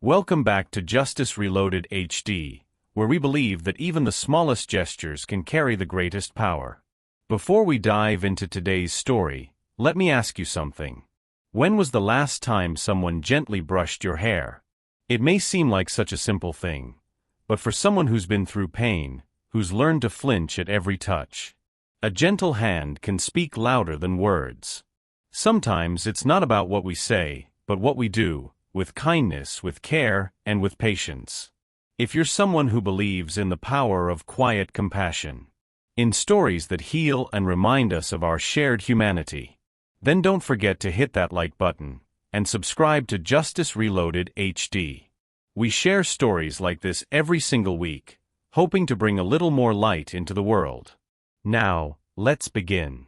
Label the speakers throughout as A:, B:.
A: Welcome back to Justice Reloaded HD, where we believe that even the smallest gestures can carry the greatest power. Before we dive into today's story, let me ask you something. When was the last time someone gently brushed your hair? It may seem like such a simple thing, but for someone who's been through pain, who's learned to flinch at every touch, a gentle hand can speak louder than words. Sometimes it's not about what we say, but what we do, with kindness, with care, and with patience. If you're someone who believes in the power of quiet compassion, in stories that heal and remind us of our shared humanity, then don't forget to hit that like button and subscribe to Justice Reloaded HD. We share stories like this every single week, hoping to bring a little more light into the world. Now, let's begin.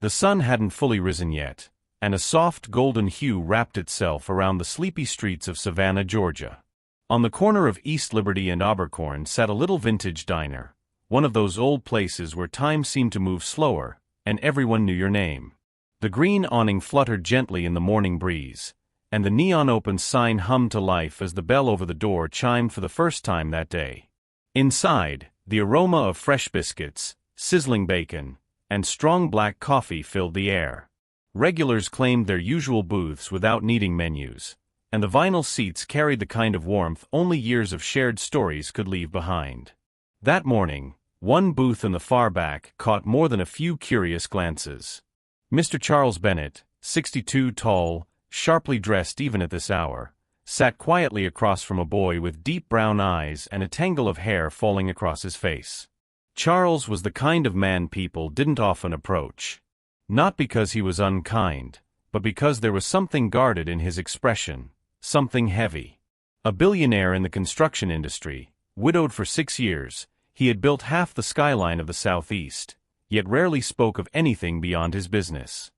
A: The sun hadn't fully risen yet, and a soft golden hue wrapped itself around the sleepy streets of Savannah, Georgia. On the corner of East Liberty and Abercorn sat a little vintage diner, one of those old places where time seemed to move slower, and everyone knew your name. The green awning fluttered gently in the morning breeze, and the neon open sign hummed to life as the bell over the door chimed for the first time that day. Inside, the aroma of fresh biscuits, sizzling bacon, and strong black coffee filled the air. Regulars claimed their usual booths without needing menus, and the vinyl seats carried the kind of warmth only years of shared stories could leave behind. That morning, one booth in the far back caught more than a few curious glances. Mr. Charles Bennett, 62 tall, sharply dressed even at this hour, sat quietly across from a boy with deep brown eyes and a tangle of hair falling across his face. Charles was the kind of man people didn't often approach. Not because he was unkind, but because there was something guarded in his expression, something heavy. A billionaire in the construction industry, widowed for 6 years, he had built half the skyline of the Southeast, yet rarely spoke of anything beyond his business.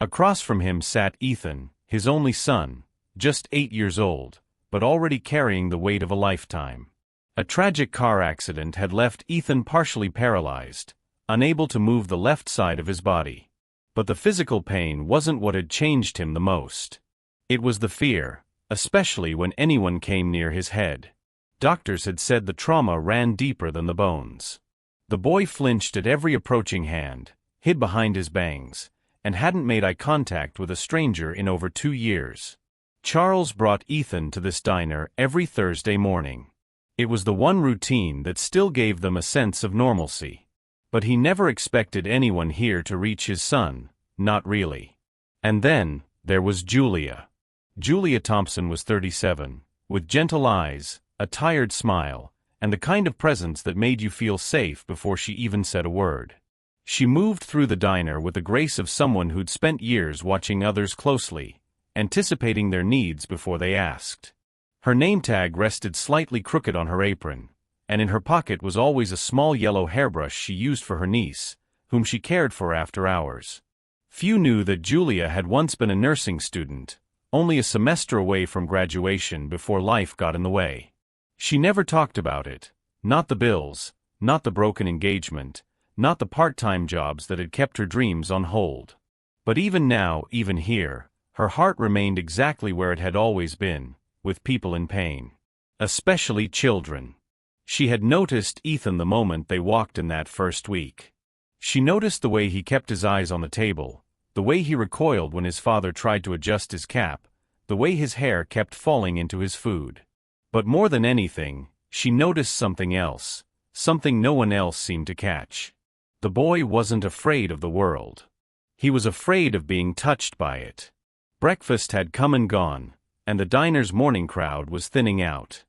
A: Across from him sat Ethan, his only son, just 8 years old, but already carrying the weight of a lifetime. A tragic car accident had left Ethan partially paralyzed, unable to move the left side of his body. But the physical pain wasn't what had changed him the most. It was the fear, especially when anyone came near his head. Doctors had said the trauma ran deeper than the bones. The boy flinched at every approaching hand, hid behind his bangs, and hadn't made eye contact with a stranger in over 2 years. Charles brought Ethan to this diner every Thursday morning. It was the one routine that still gave them a sense of normalcy. But he never expected anyone here to reach his son, not really. And then, there was Julia. Julia Thompson was 37, with gentle eyes, a tired smile, and the kind of presence that made you feel safe before she even said a word. She moved through the diner with the grace of someone who'd spent years watching others closely, anticipating their needs before they asked. Her name tag rested slightly crooked on her apron, and in her pocket was always a small yellow hairbrush she used for her niece, whom she cared for after hours. Few knew that Julia had once been a nursing student, only a semester away from graduation before life got in the way. She never talked about it, not the bills, not the broken engagement, not the part-time jobs that had kept her dreams on hold. But even now, even here, her heart remained exactly where it had always been, with people in pain. Especially children. She had noticed Ethan the moment they walked in that first week. She noticed the way he kept his eyes on the table, the way he recoiled when his father tried to adjust his cap, the way his hair kept falling into his food. But more than anything, she noticed something else, something no one else seemed to catch. The boy wasn't afraid of the world. He was afraid of being touched by it. Breakfast had come and gone, and the diner's morning crowd was thinning out.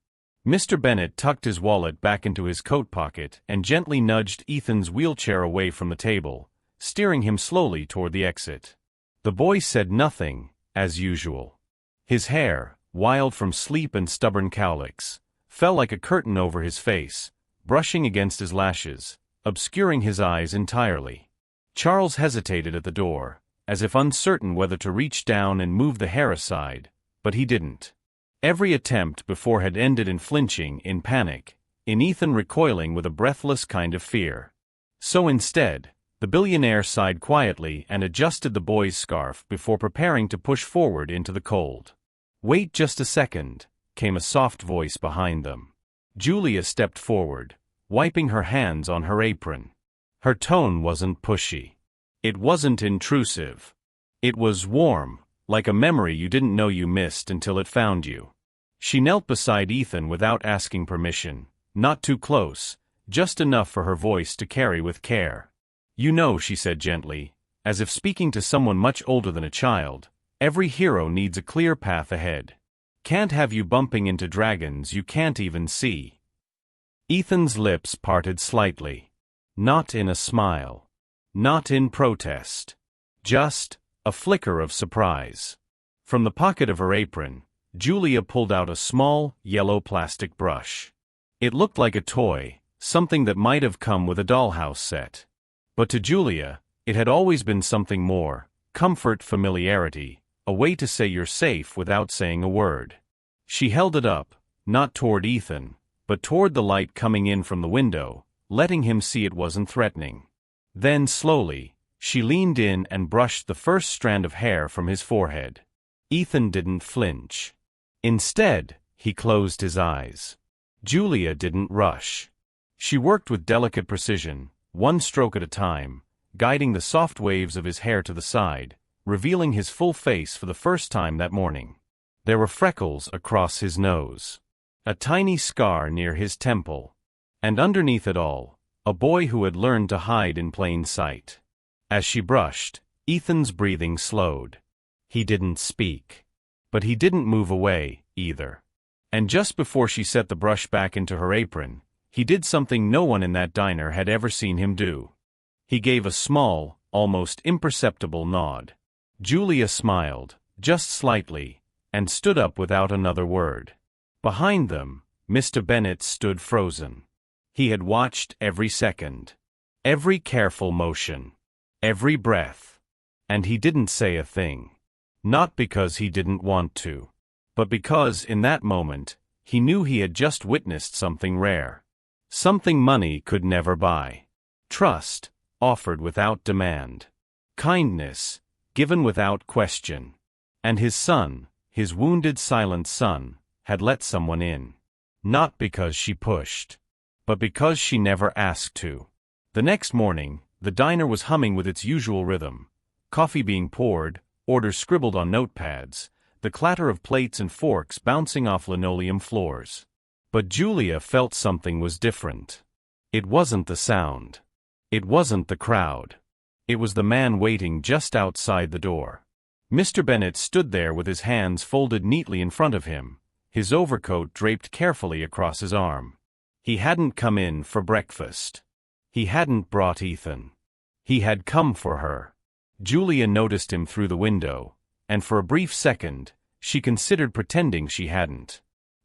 A: Mr. Bennett tucked his wallet back into his coat pocket and gently nudged Ethan's wheelchair away from the table, steering him slowly toward the exit. The boy said nothing, as usual. His hair, wild from sleep and stubborn cowlicks, fell like a curtain over his face, brushing against his lashes, obscuring his eyes entirely. Charles hesitated at the door, as if uncertain whether to reach down and move the hair aside, but he didn't. Every attempt before had ended in flinching, in panic, in Ethan recoiling with a breathless kind of fear. So instead, the billionaire sighed quietly and adjusted the boy's scarf before preparing to push forward into the cold. "Wait just a second. came a soft voice behind them. Julia stepped forward, wiping her hands on her apron. Her tone wasn't pushy. It wasn't intrusive. It was warm, like a memory you didn't know you missed until it found you. She knelt beside Ethan without asking permission, not too close, just enough for her voice to carry with care. "You know," she said gently, as if speaking to someone much older than a child, "every hero needs a clear path ahead. Can't have you bumping into dragons you can't even see." Ethan's lips parted slightly. Not in a smile. Not in protest. Just a flicker of surprise. From the pocket of her apron, Julia pulled out a small, yellow plastic brush. It looked like a toy, something that might have come with a dollhouse set. But to Julia, it had always been something more: comfort, familiarity, a way to say you're safe without saying a word. She held it up, not toward Ethan, but toward the light coming in from the window, letting him see it wasn't threatening. Then, slowly, she leaned in and brushed the first strand of hair from his forehead. Ethan didn't flinch. Instead, he closed his eyes. Julia didn't rush. She worked with delicate precision, one stroke at a time, guiding the soft waves of his hair to the side, revealing his full face for the first time that morning. There were freckles across his nose, a tiny scar near his temple, and underneath it all, a boy who had learned to hide in plain sight. As she brushed, Ethan's breathing slowed. He didn't speak. But he didn't move away, either. And just before she set the brush back into her apron, he did something no one in that diner had ever seen him do. He gave a small, almost imperceptible nod. Julia smiled, just slightly, and stood up without another word. Behind them, Mr. Bennet stood frozen. He had watched every second, every careful motion, every breath, and he didn't say a thing. Not because he didn't want to, but because, in that moment, he knew he had just witnessed something rare. Something money could never buy. Trust, offered without demand. Kindness, given without question. And his son, his wounded silent son, had let someone in. Not because she pushed, but because she never asked to. The next morning, the diner was humming with its usual rhythm. Coffee being poured, orders scribbled on notepads, the clatter of plates and forks bouncing off linoleum floors. But Julia felt something was different. It wasn't the sound. It wasn't the crowd. It was the man waiting just outside the door. Mr. Bennet stood there with his hands folded neatly in front of him, his overcoat draped carefully across his arm. He hadn't come in for breakfast. He hadn't brought Ethan. He had come for her. Julia noticed him through the window, and for a brief second, she considered pretending she hadn't.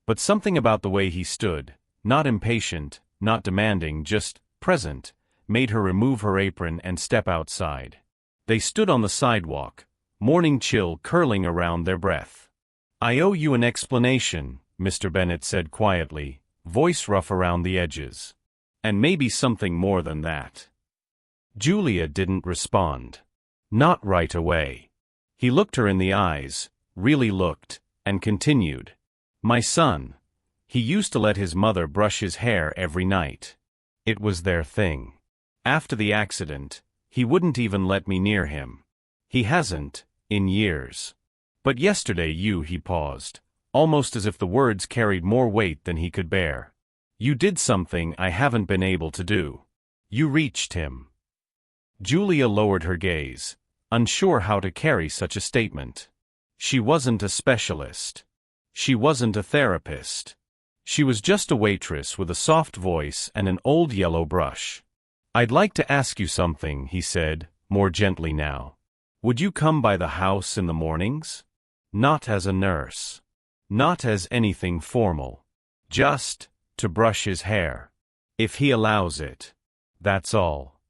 A: But something about the way he stood, not impatient, not demanding, just present, made her remove her apron and step outside. They stood on the sidewalk, morning chill curling around their breath. "I owe you an explanation," Mr. Bennet said quietly, voice rough around the edges. "And maybe something more than that." Julia didn't respond. Not right away. He looked her in the eyes, really looked, and continued. "My son. He used to let his mother brush his hair every night. It was their thing. After the accident, he wouldn't even let me near him. He hasn't, in years. But yesterday he paused, almost as if the words carried more weight than he could bear. You did something I haven't been able to do. You reached him." Julia lowered her gaze, unsure how to carry such a statement. She wasn't a specialist. She wasn't a therapist. She was just a waitress with a soft voice and an old yellow brush. "I'd like to ask you something," he said, more gently now. "Would you come by the house in the mornings? Not as a nurse. Not as anything formal. Just to brush his hair. If he allows it. That's all."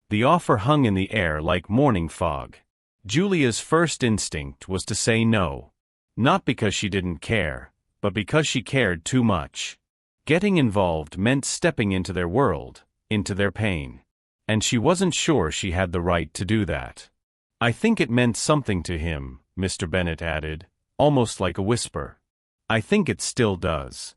A: The offer hung in the air like morning fog. Julia's first instinct was to say no. Not because she didn't care, but because she cared too much. Getting involved meant stepping into their world, into their pain. And she wasn't sure she had the right to do that. "I think it meant something to him," Mr. Bennet added, almost like a whisper. I think it still does.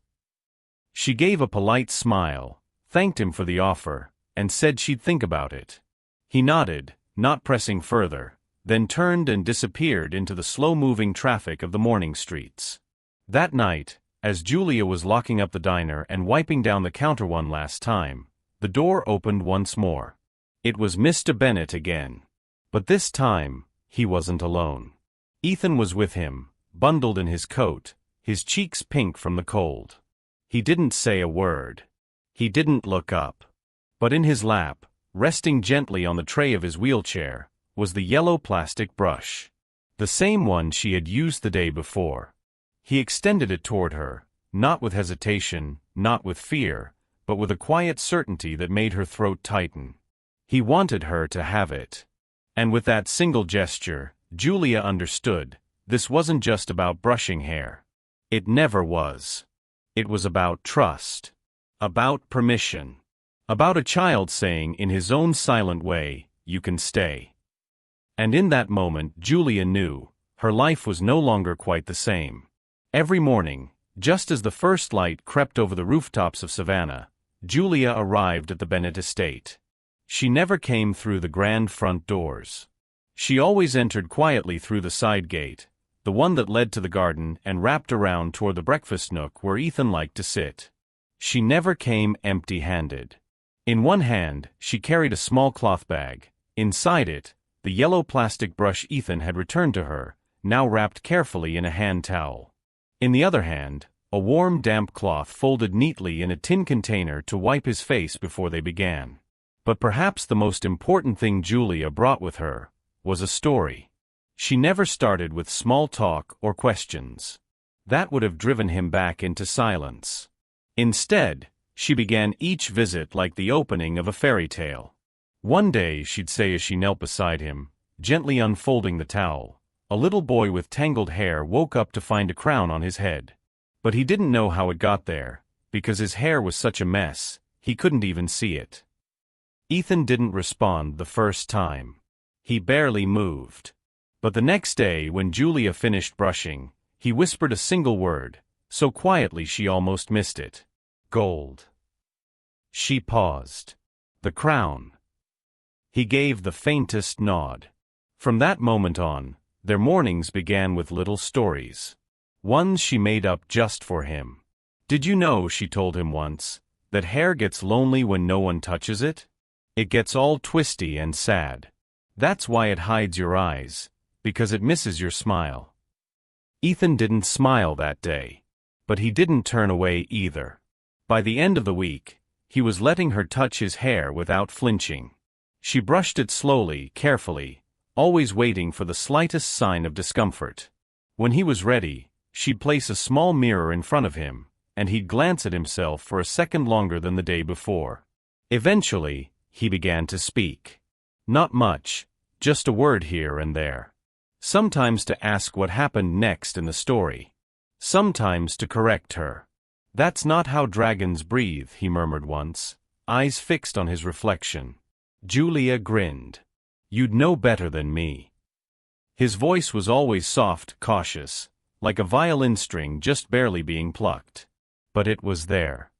A: She gave a polite smile, thanked him for the offer, and said she'd think about it. He nodded, not pressing further, then turned and disappeared into the slow-moving traffic of the morning streets. That night, as Julia was locking up the diner and wiping down the counter one last time, the door opened once more. It was Mr. Bennet again. But this time, he wasn't alone. Ethan was with him, bundled in his coat, his cheeks pink from the cold. He didn't say a word. He didn't look up. But in his lap, resting gently on the tray of his wheelchair, was the yellow plastic brush. The same one she had used the day before. He extended it toward her, not with hesitation, not with fear, but with a quiet certainty that made her throat tighten. He wanted her to have it. And with that single gesture, Julia understood, this wasn't just about brushing hair. It never was. It was about trust. About permission. About a child saying in his own silent way, "You can stay." And in that moment Julia knew, her life was no longer quite the same. Every morning, just as the first light crept over the rooftops of Savannah, Julia arrived at the Bennet estate. She never came through the grand front doors. She always entered quietly through the side gate, the one that led to the garden and wrapped around toward the breakfast nook where Ethan liked to sit. She never came empty-handed. In one hand, she carried a small cloth bag. Inside it, the yellow plastic brush Ethan had returned to her, now wrapped carefully in a hand towel. In the other hand, a warm, damp cloth folded neatly in a tin container to wipe his face before they began. But perhaps the most important thing Julia brought with her was a story. She never started with small talk or questions. That would have driven him back into silence. Instead, she began each visit like the opening of a fairy tale. One day, she'd say as she knelt beside him, gently unfolding the towel, a little boy with tangled hair woke up to find a crown on his head. But he didn't know how it got there, because his hair was such a mess, he couldn't even see it. Ethan didn't respond the first time. He barely moved. But the next day, when Julia finished brushing, he whispered a single word, so quietly she almost missed it. Gold. She paused. The crown. He gave the faintest nod. From that moment on, their mornings began with little stories. Ones she made up just for him. Did you know, she told him once, that hair gets lonely when no one touches it? It gets all twisty and sad. That's why it hides your eyes, because it misses your smile. Ethan didn't smile that day. But he didn't turn away either. By the end of the week, he was letting her touch his hair without flinching. She brushed it slowly, carefully, always waiting for the slightest sign of discomfort. When he was ready, she'd place a small mirror in front of him, and he'd glance at himself for a second longer than the day before. Eventually, he began to speak. Not much, just a word here and there. Sometimes to ask what happened next in the story. Sometimes to correct her. "That's not how dragons breathe," he murmured once, eyes fixed on his reflection. Julia grinned. "You'd know better than me." His voice was always soft, cautious, like a violin string just barely being plucked. But it was there.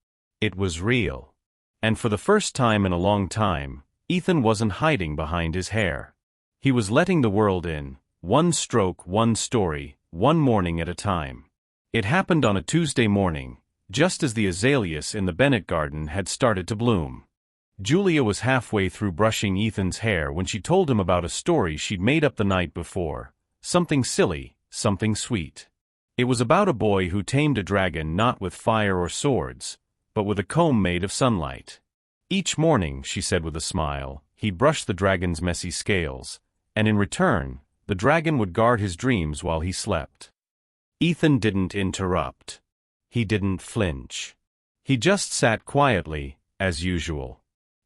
A: It was real. And for the first time in a long time, Ethan wasn't hiding behind his hair. He was letting the world in, one stroke, one story, one morning at a time. It happened on a Tuesday morning, just as the azaleas in the Bennet garden had started to bloom. Julia was halfway through brushing Ethan's hair when she told him about a story she'd made up the night before. Something silly, something sweet. It was about a boy who tamed a dragon not with fire or swords, but with a comb made of sunlight. Each morning, she said with a smile, he'd brush the dragon's messy scales, and in return, the dragon would guard his dreams while he slept. Ethan didn't interrupt. He didn't flinch. He just sat quietly, as usual.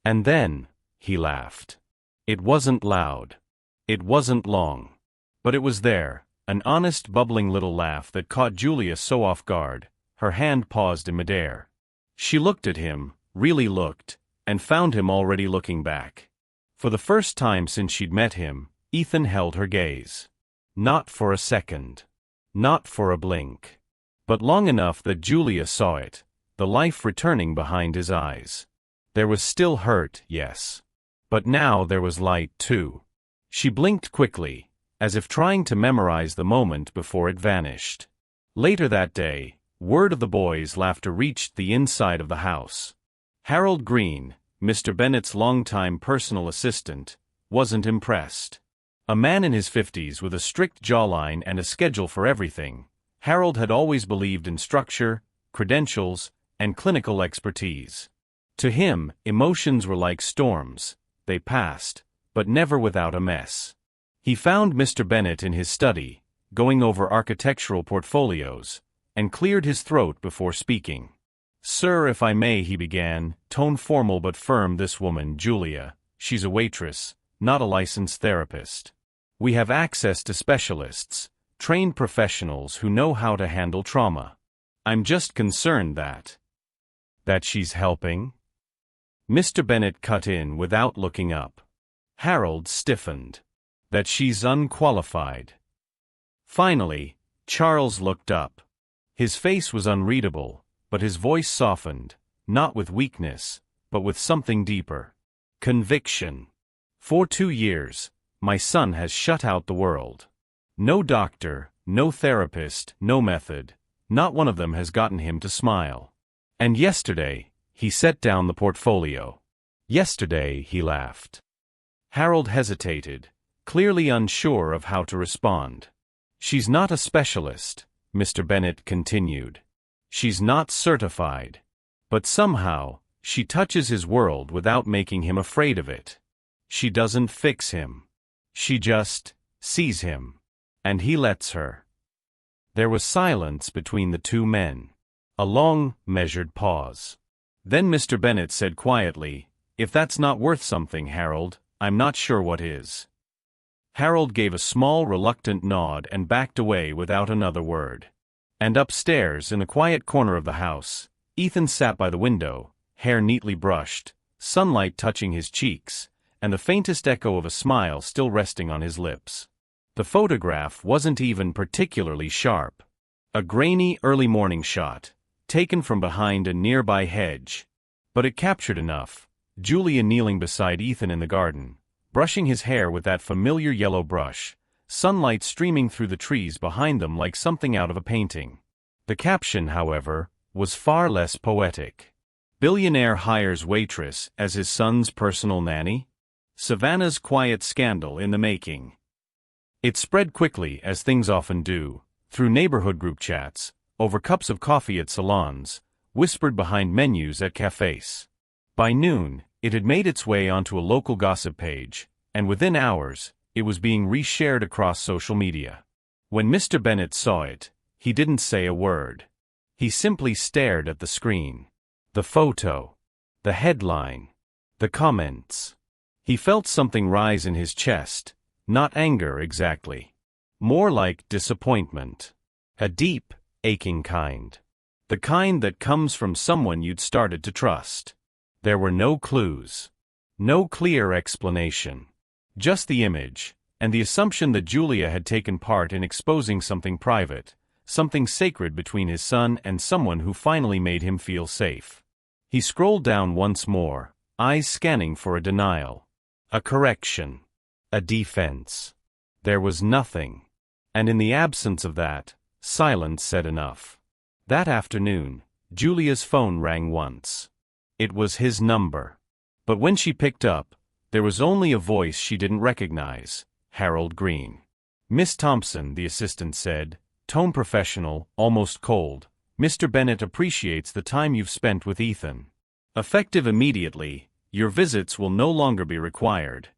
A: And then, he laughed. It wasn't loud. It wasn't long. But it was there, an honest, bubbling little laugh that caught Julia so off guard, her hand paused in midair. She looked at him, really looked, and found him already looking back. For the first time since she'd met him, Ethan held her gaze. Not for a second. Not for a blink. but long enough that Julia saw it, the life returning behind his eyes. There was still hurt, yes. But now there was light too. She blinked quickly, as if trying to memorize the moment before it vanished. Later that day, word of the boys' laughter reached the inside of the house. Harold Green, Mr. Bennet's longtime personal assistant, wasn't impressed. A man in his 50s with a strict jawline and a schedule for everything, Harold had always believed in structure, credentials, and clinical expertise. To him, emotions were like storms. They passed, but never without a mess. He found Mr. Bennet in his study, going over architectural portfolios, and cleared his throat before speaking. "Sir, if I may," he began, tone formal but firm. "This woman, Julia, she's a waitress, not a licensed therapist. We have access to specialists, trained professionals who know how to handle trauma. I'm just concerned that she's helping?" Mr. Bennet cut in without looking up. Harold stiffened. "That she's unqualified." Finally, Charles looked up. His face was unreadable, but his voice softened, not with weakness, but with something deeper. Conviction. "For 2 years, my son has shut out the world. No doctor, no therapist, no method, not one of them has gotten him to smile. And yesterday, he set down the portfolio. Yesterday, he laughed." Harold hesitated, clearly unsure of how to respond. "She's not a specialist," Mr. Bennet continued. "She's not certified. But somehow, she touches his world without making him afraid of it. She doesn't fix him. She just sees him. And he lets her." There was silence between the two men. A long, measured pause. Then Mr. Bennet said quietly, "If that's not worth something, Harold, I'm not sure what is." Harold gave a small, reluctant nod and backed away without another word. And upstairs, in a quiet corner of the house, Ethan sat by the window, hair neatly brushed, sunlight touching his cheeks, and the faintest echo of a smile still resting on his lips. The photograph wasn't even particularly sharp. A grainy early morning shot, taken from behind a nearby hedge. But it captured enough. Julia kneeling beside Ethan in the garden, brushing his hair with that familiar yellow brush, sunlight streaming through the trees behind them like something out of a painting. The caption, however, was far less poetic. "Billionaire hires Waitress as his son's personal nanny? Savannah's quiet scandal in the making." It spread quickly, as things often do, through neighborhood group chats, over cups of coffee at salons, whispered behind menus at cafes. By noon, it had made its way onto a local gossip page, and within hours, it was being reshared across social media. When Mr. Bennet saw it, he didn't say a word. He simply stared at the screen. The photo. The headline. The comments. He felt something rise in his chest, not anger exactly. More like disappointment. A deep, aching kind. The kind that comes from someone you'd started to trust. There were no clues. No clear explanation. Just the image, and the assumption that Julia had taken part in exposing something private, something sacred between his son and someone who finally made him feel safe. He scrolled down once more, eyes scanning for a denial. A correction. A defense. There was nothing. And in the absence of that, silence said enough. That afternoon, Julia's phone rang once. It was his number. But when she picked up, there was only a voice she didn't recognize, Harold Green. "Miss Thompson," the assistant said, tone professional, almost cold, "Mr. Bennet appreciates the time you've spent with Ethan. Effective immediately, your visits will no longer be required."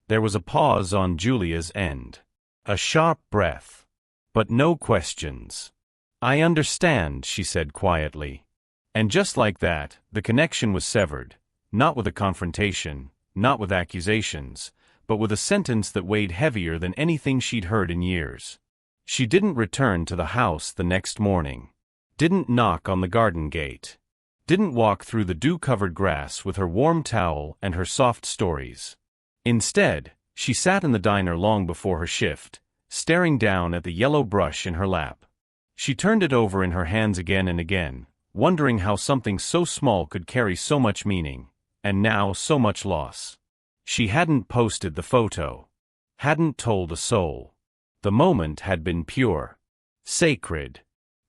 A: There was a pause on Julia's end. A sharp breath. But no questions. "I understand," she said quietly. And just like that, the connection was severed, not with a confrontation, not with accusations, but with a sentence that weighed heavier than anything she'd heard in years. She didn't return to the house the next morning. Didn't knock on the garden gate. Didn't walk through the dew-covered grass with her warm towel and her soft stories. Instead, she sat in the diner long before her shift, staring down at the yellow brush in her lap. She turned it over in her hands again and again, wondering how something so small could carry so much meaning, and now so much loss. She hadn't posted the photo. Hadn't told a soul. The moment had been pure. Sacred.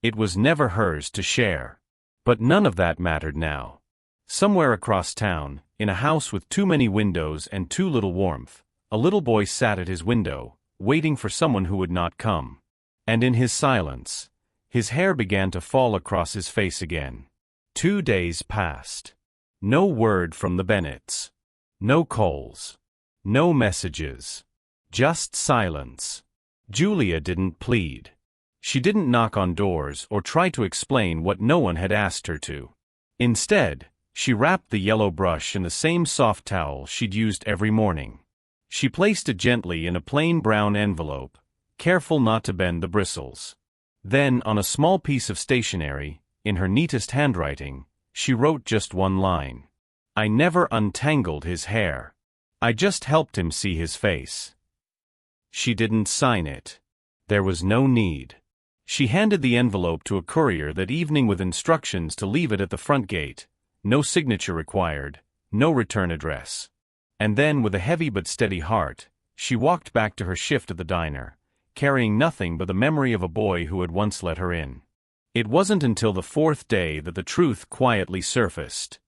A: It was never hers to share. But none of that mattered now. Somewhere across town, in a house with too many windows and too little warmth, a little boy sat at his window, waiting for someone who would not come. And in his silence, his hair began to fall across his face again. 2 days passed. No word from the Bennets. No calls. No messages. Just silence. Julia didn't plead. She didn't knock on doors or try to explain what no one had asked her to. Instead, she wrapped the yellow brush in the same soft towel she'd used every morning. She placed it gently in a plain brown envelope, careful not to bend the bristles. Then, on a small piece of stationery, in her neatest handwriting, she wrote just one line. I never untangled his hair. I just helped him see his face. She didn't sign it. There was no need. She handed the envelope to a courier that evening with instructions to leave it at the front gate, no signature required, no return address. And then, with a heavy but steady heart, she walked back to her shift at the diner, carrying nothing but the memory of a boy who had once let her in. It wasn't until the 4th day that the truth quietly surfaced.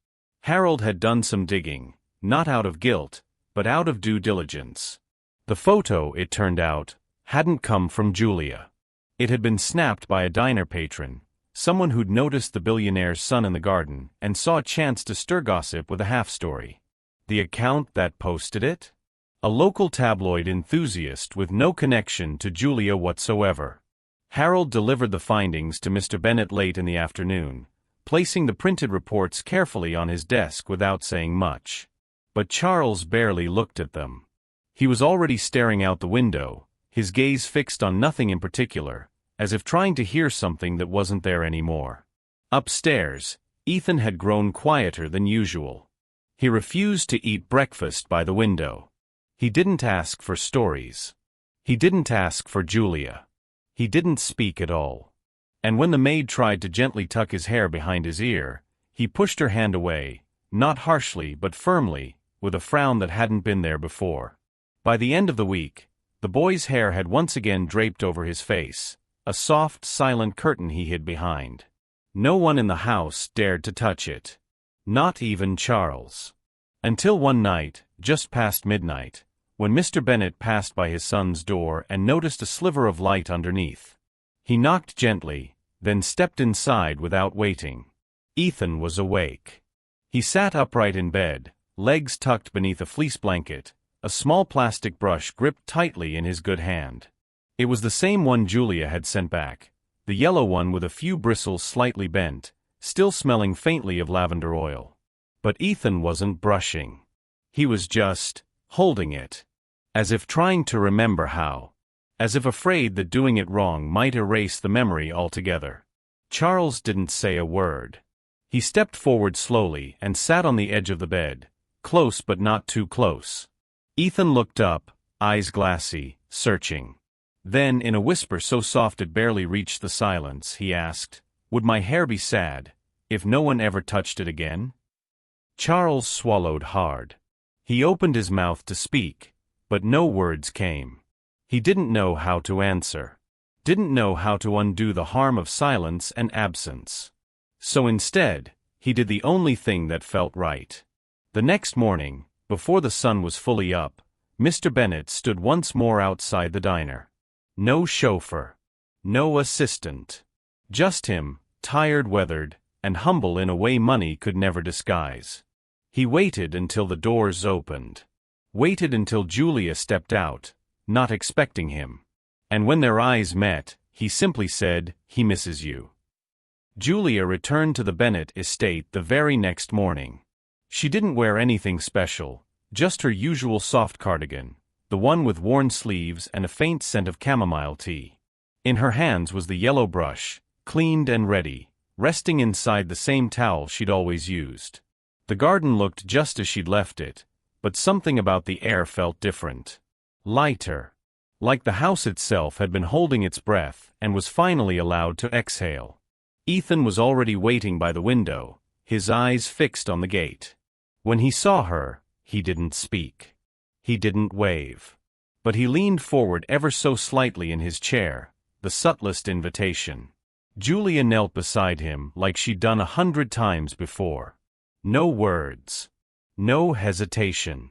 A: Harold had done some digging, not out of guilt, but out of due diligence. The photo, it turned out, hadn't come from Julia. It had been snapped by a diner patron, someone who'd noticed the billionaire's son in the garden and saw a chance to stir gossip with a half-story. The account that posted it? A local tabloid enthusiast with no connection to Julia whatsoever. Harold delivered the findings to Mr. Bennet late in the afternoon, placing the printed reports carefully on his desk without saying much. But Charles barely looked at them. He was already staring out the window, his gaze fixed on nothing in particular, as if trying to hear something that wasn't there anymore. Upstairs, Ethan had grown quieter than usual. He refused to eat breakfast by the window. He didn't ask for stories. He didn't ask for Julia. He didn't speak at all. And when the maid tried to gently tuck his hair behind his ear, he pushed her hand away, not harshly but firmly, with a frown that hadn't been there before. By the end of the week, the boy's hair had once again draped over his face, a soft, silent curtain he hid behind. No one in the house dared to touch it. Not even Charles. Until one night, just past midnight, when Mr. Bennet passed by his son's door and noticed a sliver of light underneath. He knocked gently, then stepped inside without waiting. Ethan was awake. He sat upright in bed, legs tucked beneath a fleece blanket, a small plastic brush gripped tightly in his good hand. It was the same one Julia had sent back, the yellow one with a few bristles slightly bent, still smelling faintly of lavender oil. But Ethan wasn't brushing. He was just holding it, as if trying to remember how, as if afraid that doing it wrong might erase the memory altogether. Charles didn't say a word. He stepped forward slowly and sat on the edge of the bed, close but not too close. Ethan looked up, eyes glassy, searching. Then, in a whisper so soft it barely reached the silence, he asked, "Would my hair be sad if no one ever touched it again?" Charles swallowed hard. He opened his mouth to speak, but no words came. He didn't know how to answer. Didn't know how to undo the harm of silence and absence. So instead, he did the only thing that felt right. The next morning, before the sun was fully up, Mr. Bennet stood once more outside the diner. No chauffeur. No assistant. Just him, tired, weathered, and humble in a way money could never disguise. He waited until the doors opened. Waited until Julia stepped out, not expecting him. And when their eyes met, he simply said, "He misses you." Julia returned to the Bennet estate the very next morning. She didn't wear anything special, just her usual soft cardigan, the one with worn sleeves and a faint scent of chamomile tea. In her hands was the yellow brush, cleaned and ready, resting inside the same towel she'd always used. The garden looked just as she'd left it, but something about the air felt different. Lighter. like the house itself had been holding its breath and was finally allowed to exhale. Ethan was already waiting by the window, his eyes fixed on the gate. When he saw her, he didn't speak. He didn't wave. But he leaned forward ever so slightly in his chair, the subtlest invitation. Julia knelt beside him like she'd done 100 times before. No words. No hesitation.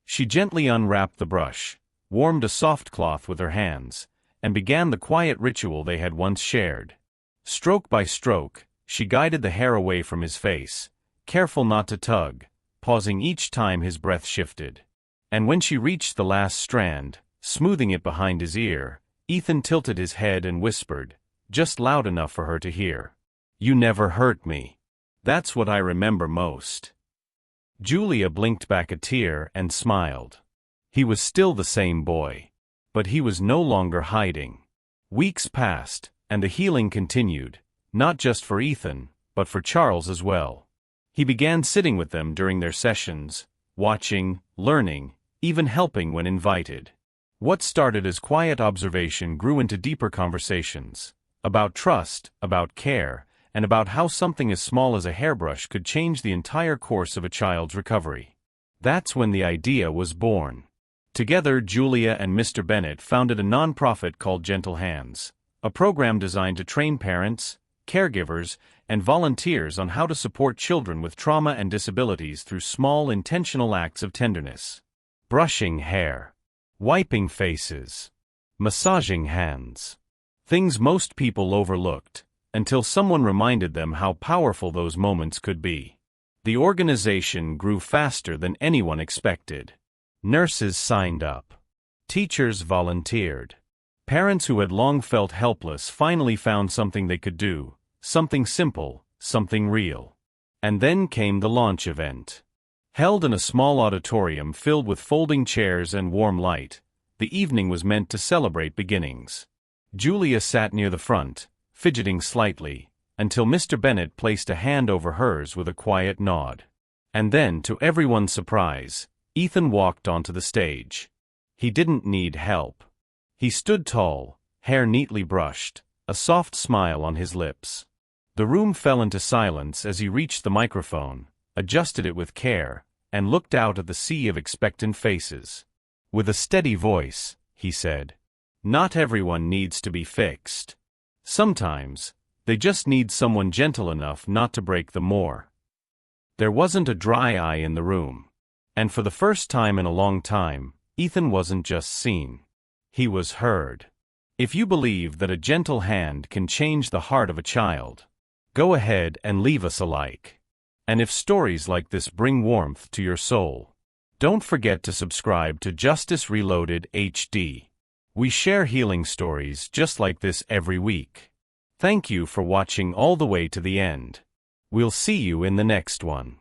A: She gently unwrapped the brush, warmed a soft cloth with her hands, and began the quiet ritual they had once shared. Stroke by stroke, she guided the hair away from his face, careful not to tug, pausing each time his breath shifted. And when she reached the last strand, smoothing it behind his ear, Ethan tilted his head and whispered, just loud enough for her to hear, "You never hurt me. That's what I remember most." Julia blinked back a tear and smiled. He was still the same boy. But he was no longer hiding. Weeks passed, and the healing continued, not just for Ethan, but for Charles as well. He began sitting with them during their sessions, watching, learning, even helping when invited. What started as quiet observation grew into deeper conversations, about trust, about care, and about how something as small as a hairbrush could change the entire course of a child's recovery. That's when the idea was born. Together, Julia and Mr. Bennett founded a nonprofit called Gentle Hands, a program designed to train parents, caregivers, and volunteers on how to support children with trauma and disabilities through small, intentional acts of tenderness. Brushing hair, wiping faces, massaging hands. Things most people overlooked, until someone reminded them how powerful those moments could be. The organization grew faster than anyone expected. Nurses signed up. Teachers volunteered. Parents who had long felt helpless finally found something they could do, something simple, something real. And then came the launch event. Held in a small auditorium filled with folding chairs and warm light, the evening was meant to celebrate beginnings. Julia sat near the front, fidgeting slightly, until Mr. Bennett placed a hand over hers with a quiet nod. And then, to everyone's surprise, Ethan walked onto the stage. He didn't need help. He stood tall, hair neatly brushed, a soft smile on his lips. The room fell into silence as he reached the microphone, adjusted it with care, and looked out at the sea of expectant faces. With a steady voice, he said, "Not everyone needs to be fixed. Sometimes, they just need someone gentle enough not to break them more." There wasn't a dry eye in the room. And for the first time in a long time, Ethan wasn't just seen. He was heard. If you believe that a gentle hand can change the heart of a child, go ahead and leave us a like. And if stories like this bring warmth to your soul, don't forget to subscribe to Justice Reloaded HD. We share healing stories just like this every week. Thank you for watching all the way to the end. We'll see you in the next one.